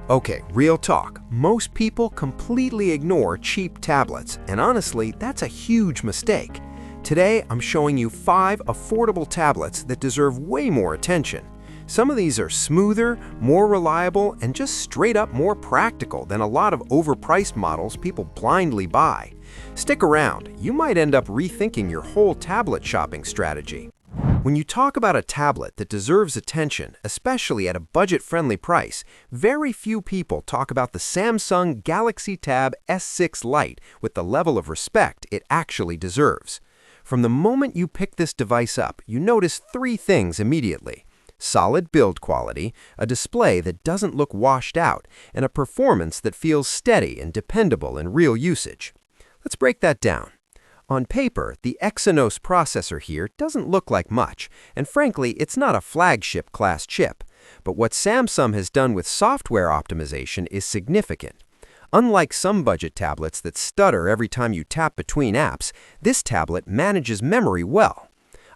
Okay, real talk. Most people completely ignore cheap tablets, and honestly, that's a huge mistake. Today, I'm showing you 5 affordable tablets that deserve way more attention. Some of these are smoother, more reliable, and just straight up more practical than a lot of overpriced models people blindly buy. Stick around, you might end up rethinking your whole tablet shopping strategy. When you talk about a tablet that deserves attention, especially at a budget-friendly price, very few people talk about the Samsung Galaxy Tab S6 Lite with the level of respect it actually deserves. From the moment you pick this device up, you notice 3 things immediately: solid build quality, a display that doesn't look washed out, and a performance that feels steady and dependable in real usage. Let's break that down. On paper, the Exynos processor here doesn't look like much, and frankly, it's not a flagship-class chip. But what Samsung has done with software optimization is significant. Unlike some budget tablets that stutter every time you tap between apps, this tablet manages memory well.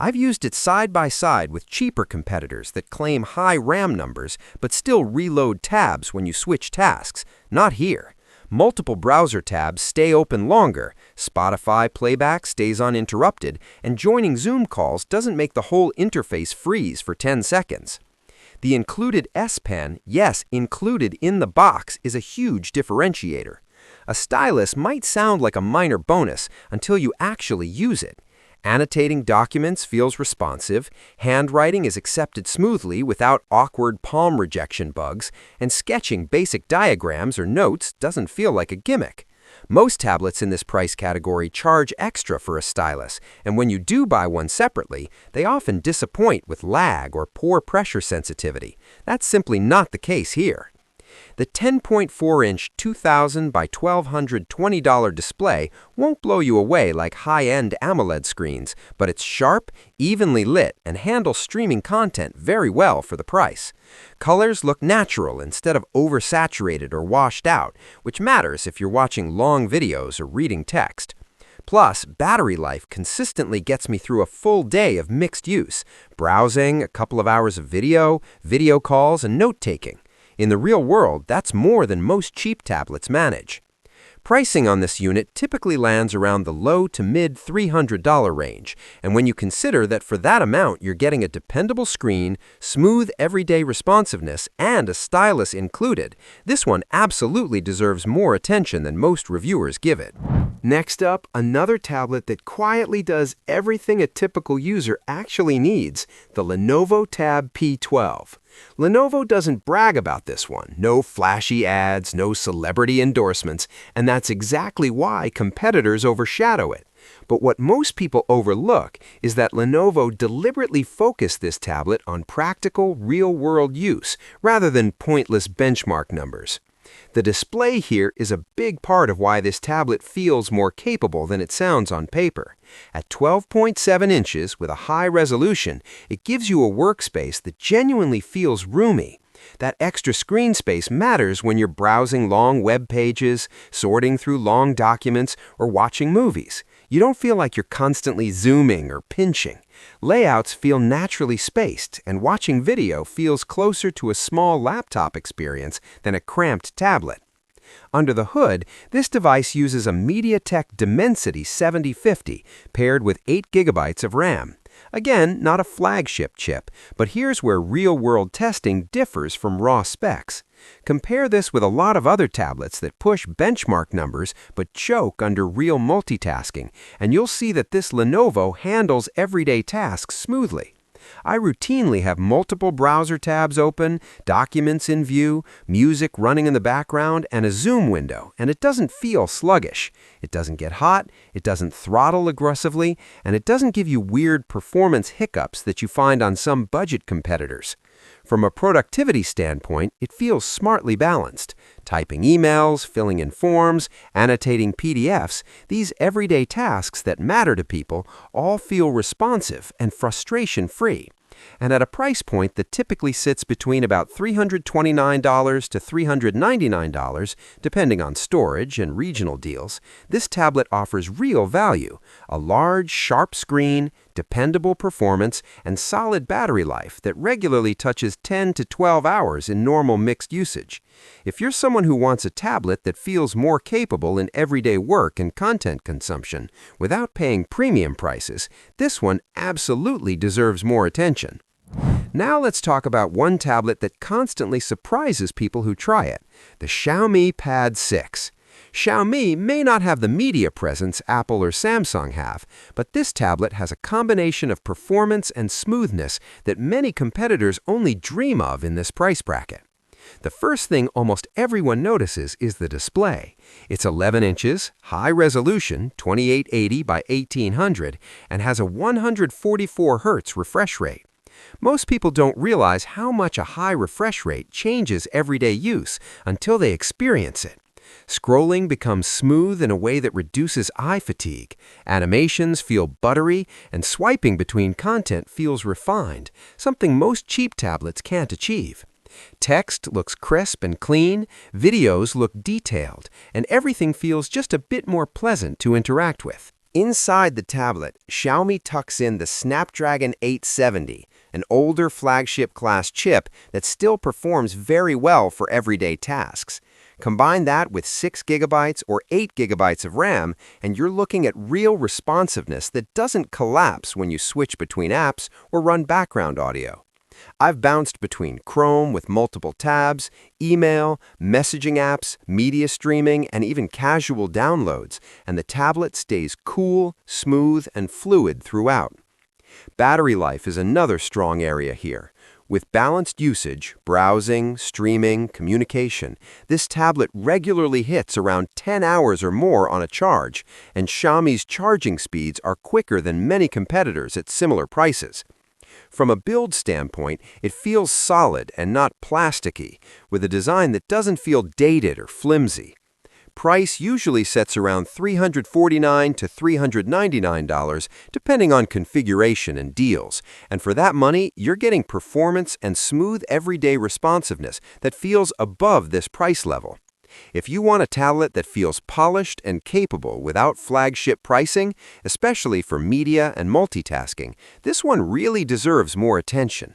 I've used it side by side with cheaper competitors that claim high RAM numbers but still reload tabs when you switch tasks. Not here. Multiple browser tabs stay open longer, Spotify playback stays uninterrupted, and joining Zoom calls doesn't make the whole interface freeze for 10 seconds. The included S Pen, yes, included in the box, is a huge differentiator. A stylus might sound like a minor bonus until you actually use it. Annotating documents feels responsive, handwriting is accepted smoothly without awkward palm rejection bugs, and sketching basic diagrams or notes doesn't feel like a gimmick. Most tablets in this price category charge extra for a stylus, and when you do buy one separately, they often disappoint with lag or poor pressure sensitivity. That's simply not the case here. The 10.4-inch 2000 by $1,220 display won't blow you away like high-end AMOLED screens, but it's sharp, evenly lit, and handles streaming content very well for the price. Colors look natural instead of oversaturated or washed out, which matters if you're watching long videos or reading text. Plus, battery life consistently gets me through a full day of mixed use: browsing, a couple of hours of video calls, and note-taking. In the real world, that's more than most cheap tablets manage. Pricing on this unit typically lands around the low to mid $300 range, and when you consider that for that amount you're getting a dependable screen, smooth everyday responsiveness, and a stylus included, this one absolutely deserves more attention than most reviewers give it. Next up, another tablet that quietly does everything a typical user actually needs: the Lenovo Tab P12. Lenovo doesn't brag about this one. No flashy ads, no celebrity endorsements, and that's exactly why competitors overshadow it. But what most people overlook is that Lenovo deliberately focused this tablet on practical, real-world use rather than pointless benchmark numbers. The display here is a big part of why this tablet feels more capable than it sounds on paper. At 12.7 inches with a high resolution, it gives you a workspace that genuinely feels roomy. That extra screen space matters when you're browsing long web pages, sorting through long documents, or watching movies. You don't feel like you're constantly zooming or pinching. Layouts feel naturally spaced, and watching video feels closer to a small laptop experience than a cramped tablet. Under the hood, this device uses a MediaTek Dimensity 7050 paired with 8 GB of RAM. Again, not a flagship chip, but here's where real-world testing differs from raw specs. Compare this with a lot of other tablets that push benchmark numbers but choke under real multitasking, and you'll see that this Lenovo handles everyday tasks smoothly. I routinely have multiple browser tabs open, documents in view, music running in the background, and a zoom window, and it doesn't feel sluggish. It doesn't get hot, it doesn't throttle aggressively, and it doesn't give you weird performance hiccups that you find on some budget competitors. From a productivity standpoint, it feels smartly balanced. Typing emails, filling in forms, annotating PDFs, these everyday tasks that matter to people all feel responsive and frustration-free. And at a price point that typically sits between about $329 to $399, depending on storage and regional deals, this tablet offers real value: a large, sharp screen, dependable performance, and solid battery life that regularly touches 10 to 12 hours in normal mixed usage. If you're someone who wants a tablet that feels more capable in everyday work and content consumption without paying premium prices, this one absolutely deserves more attention. Now let's talk about one tablet that constantly surprises people who try it, the Xiaomi Pad 6. Xiaomi may not have the media presence Apple or Samsung have, but this tablet has a combination of performance and smoothness that many competitors only dream of in this price bracket. The first thing almost everyone notices is the display. It's 11 inches, high resolution, 2880 by 1800, and has a 144 Hz refresh rate. Most people don't realize how much a high refresh rate changes everyday use until they experience it. Scrolling becomes smooth in a way that reduces eye fatigue, animations feel buttery, and swiping between content feels refined, something most cheap tablets can't achieve. Text looks crisp and clean, videos look detailed, and everything feels just a bit more pleasant to interact with. Inside the tablet, Xiaomi tucks in the Snapdragon 870, an older flagship-class chip that still performs very well for everyday tasks. Combine that with 6 GB or 8 GB of RAM, and you're looking at real responsiveness that doesn't collapse when you switch between apps or run background audio. I've bounced between Chrome with multiple tabs, email, messaging apps, media streaming, and even casual downloads, and the tablet stays cool, smooth, and fluid throughout. Battery life is another strong area here. With balanced usage, browsing, streaming, communication, this tablet regularly hits around 10 hours or more on a charge, and Xiaomi's charging speeds are quicker than many competitors at similar prices. From a build standpoint, it feels solid and not plasticky, with a design that doesn't feel dated or flimsy. Price usually sets around $349 to $399, depending on configuration and deals. And for that money, you're getting performance and smooth everyday responsiveness that feels above this price level. If you want a tablet that feels polished and capable without flagship pricing, especially for media and multitasking, this one really deserves more attention.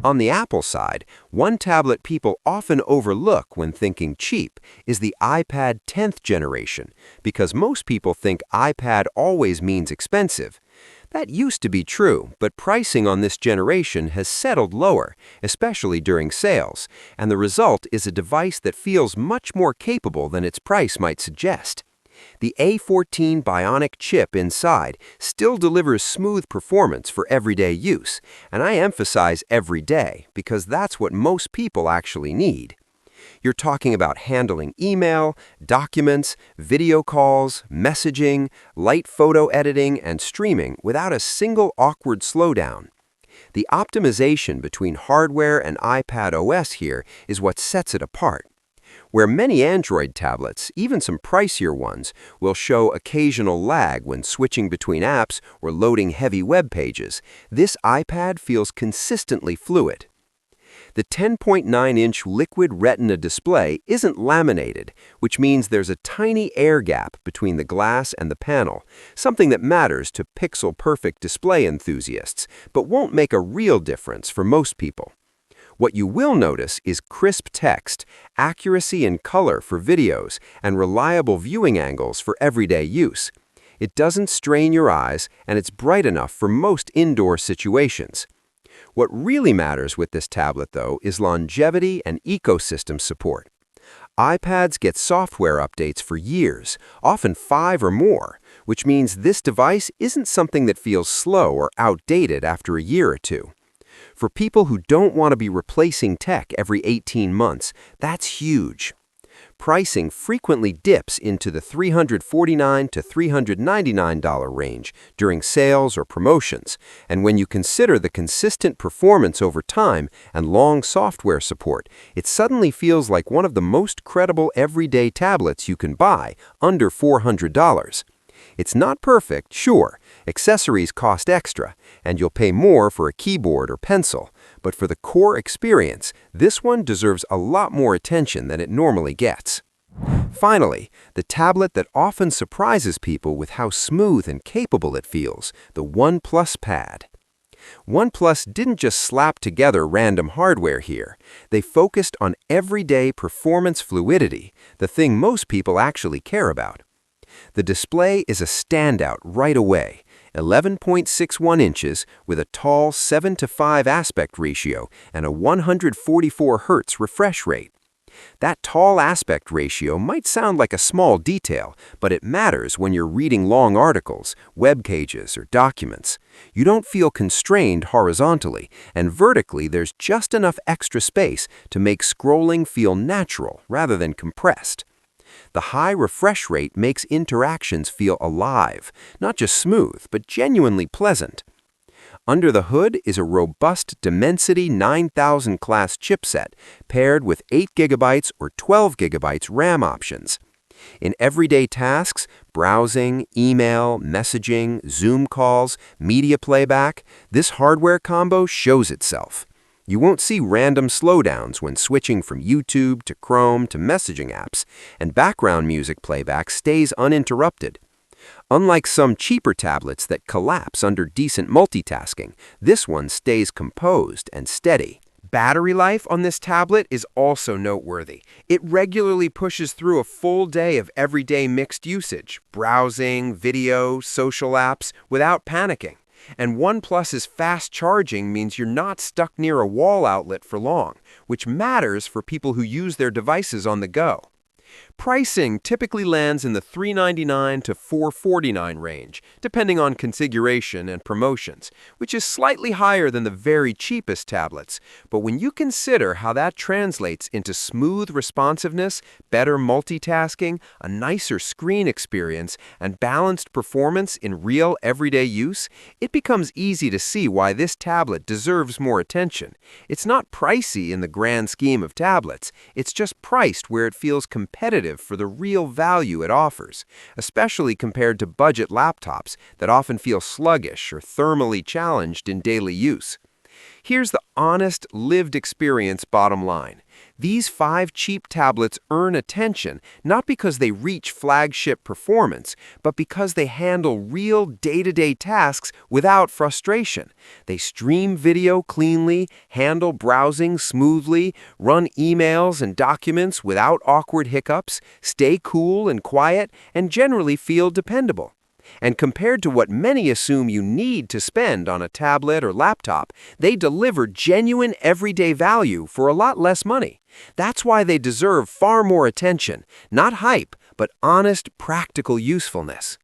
On the Apple side, one tablet people often overlook when thinking cheap is the iPad 10th generation, because most people think iPad always means expensive. That used to be true, but pricing on this generation has settled lower, especially during sales, and the result is a device that feels much more capable than its price might suggest. The A14 Bionic chip inside still delivers smooth performance for everyday use, and I emphasize everyday because that's what most people actually need. You're talking about handling email, documents, video calls, messaging, light photo editing, and streaming without a single awkward slowdown. The optimization between hardware and iPad OS here is what sets it apart. Where many Android tablets, even some pricier ones, will show occasional lag when switching between apps or loading heavy web pages, this iPad feels consistently fluid. The 10.9-inch liquid retina display isn't laminated, which means there's a tiny air gap between the glass and the panel, something that matters to pixel-perfect display enthusiasts, but won't make a real difference for most people. What you will notice is crisp text, accuracy and color for videos, and reliable viewing angles for everyday use. It doesn't strain your eyes, and it's bright enough for most indoor situations. What really matters with this tablet, though, is longevity and ecosystem support. iPads get software updates for years, often 5 or more, which means this device isn't something that feels slow or outdated after a year or two. For people who don't want to be replacing tech every 18 months, that's huge. Pricing frequently dips into the $349 to $399 range during sales or promotions, and when you consider the consistent performance over time and long software support, it suddenly feels like one of the most credible everyday tablets you can buy, under $400. It's not perfect, sure. Accessories cost extra, and you'll pay more for a keyboard or pencil. But for the core experience, this one deserves a lot more attention than it normally gets. Finally, the tablet that often surprises people with how smooth and capable it feels, the OnePlus Pad. OnePlus didn't just slap together random hardware here. They focused on everyday performance fluidity, the thing most people actually care about. The display is a standout right away, 11.61 inches with a tall 7:5 aspect ratio and a 144 Hz refresh rate. That tall aspect ratio might sound like a small detail, but it matters when you're reading long articles, web pages, or documents. You don't feel constrained horizontally, and vertically there's just enough extra space to make scrolling feel natural rather than compressed. The high refresh rate makes interactions feel alive, not just smooth, but genuinely pleasant. Under the hood is a robust Dimensity 9000 class chipset paired with 8 GB or 12 GB RAM options. In everyday tasks, browsing, email, messaging, Zoom calls, media playback, this hardware combo shows itself. You won't see random slowdowns when switching from YouTube to Chrome to messaging apps, and background music playback stays uninterrupted. Unlike some cheaper tablets that collapse under decent multitasking, this one stays composed and steady. Battery life on this tablet is also noteworthy. It regularly pushes through a full day of everyday mixed usage, browsing, video, social apps, without panicking. And OnePlus's fast charging means you're not stuck near a wall outlet for long, which matters for people who use their devices on the go. Pricing typically lands in the $399 to $449 range, depending on configuration and promotions, which is slightly higher than the very cheapest tablets. But when you consider how that translates into smooth responsiveness, better multitasking, a nicer screen experience, and balanced performance in real everyday use, it becomes easy to see why this tablet deserves more attention. It's not pricey in the grand scheme of tablets, it's just priced where it feels competitive for the real value it offers, especially compared to budget laptops that often feel sluggish or thermally challenged in daily use. Here's the honest, lived experience bottom line. These 5 cheap tablets earn attention not because they reach flagship performance, but because they handle real day-to-day tasks without frustration. They stream video cleanly, handle browsing smoothly, run emails and documents without awkward hiccups, stay cool and quiet, and generally feel dependable. And compared to what many assume you need to spend on a tablet or laptop, they deliver genuine everyday value for a lot less money. That's why they deserve far more attention, not hype, but honest, practical usefulness.